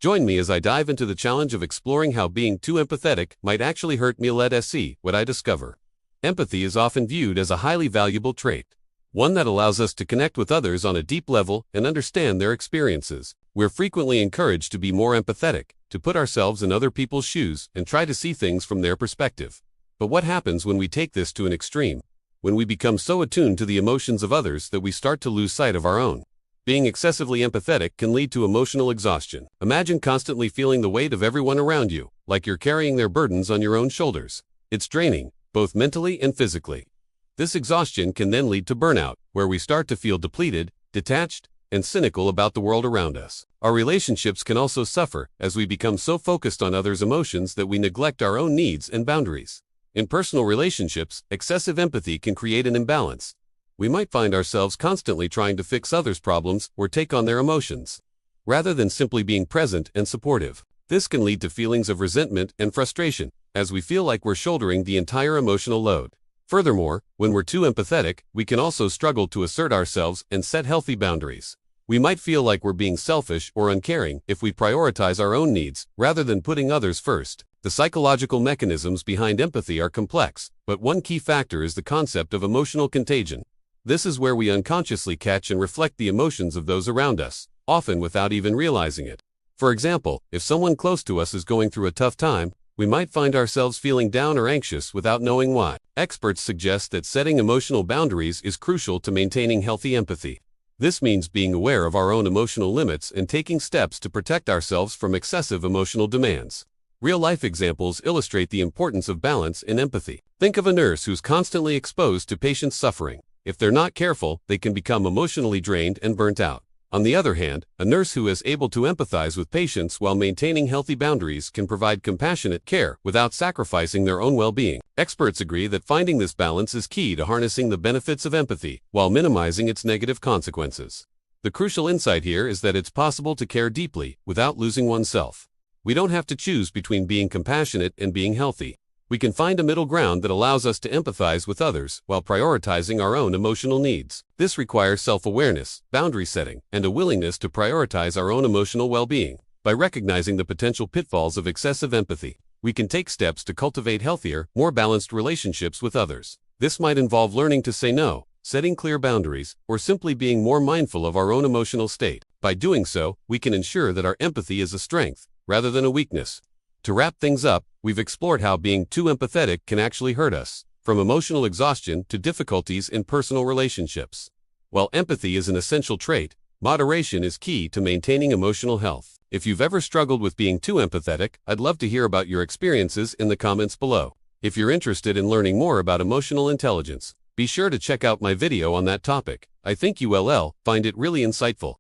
Join me as I dive into the challenge of exploring how being too empathetic might actually hurt me. Let's see what I discover. Empathy is often viewed as a highly valuable trait, one that allows us to connect with others on a deep level and understand their experiences. We're frequently encouraged to be more empathetic, to put ourselves in other people's shoes and try to see things from their perspective. But what happens when we take this to an extreme? When we become so attuned to the emotions of others that we start to lose sight of our own. Being excessively empathetic can lead to emotional exhaustion. Imagine constantly feeling the weight of everyone around you, like you're carrying their burdens on your own shoulders. It's draining, both mentally and physically. This exhaustion can then lead to burnout, where we start to feel depleted, detached, and cynical about the world around us. Our relationships can also suffer as we become so focused on others' emotions that we neglect our own needs and boundaries. In personal relationships, excessive empathy can create an imbalance. We might find ourselves constantly trying to fix others' problems or take on their emotions, rather than simply being present and supportive. This can lead to feelings of resentment and frustration, as we feel like we're shouldering the entire emotional load. Furthermore, when we're too empathetic, we can also struggle to assert ourselves and set healthy boundaries. We might feel like we're being selfish or uncaring if we prioritize our own needs rather than putting others first. The psychological mechanisms behind empathy are complex, but one key factor is the concept of emotional contagion. This is where we unconsciously catch and reflect the emotions of those around us, often without even realizing it. For example, if someone close to us is going through a tough time, we might find ourselves feeling down or anxious without knowing why. Experts suggest that setting emotional boundaries is crucial to maintaining healthy empathy. This means being aware of our own emotional limits and taking steps to protect ourselves from excessive emotional demands. Real-life examples illustrate the importance of balance in empathy. Think of a nurse who's constantly exposed to patients' suffering. If they're not careful, they can become emotionally drained and burnt out. On the other hand, a nurse who is able to empathize with patients while maintaining healthy boundaries can provide compassionate care without sacrificing their own well-being. Experts agree that finding this balance is key to harnessing the benefits of empathy while minimizing its negative consequences. The crucial insight here is that it's possible to care deeply without losing oneself. We don't have to choose between being compassionate and being healthy. We can find a middle ground that allows us to empathize with others while prioritizing our own emotional needs. This requires self-awareness, boundary setting, and a willingness to prioritize our own emotional well-being. By recognizing the potential pitfalls of excessive empathy, we can take steps to cultivate healthier, more balanced relationships with others. This might involve learning to say no, setting clear boundaries, or simply being more mindful of our own emotional state. By doing so, we can ensure that our empathy is a strength, rather than a weakness. To wrap things up, we've explored how being too empathetic can actually hurt us, from emotional exhaustion to difficulties in personal relationships. While empathy is an essential trait, moderation is key to maintaining emotional health. If you've ever struggled with being too empathetic, I'd love to hear about your experiences in the comments below. If you're interested in learning more about emotional intelligence, be sure to check out my video on that topic. I think you'll find it really insightful.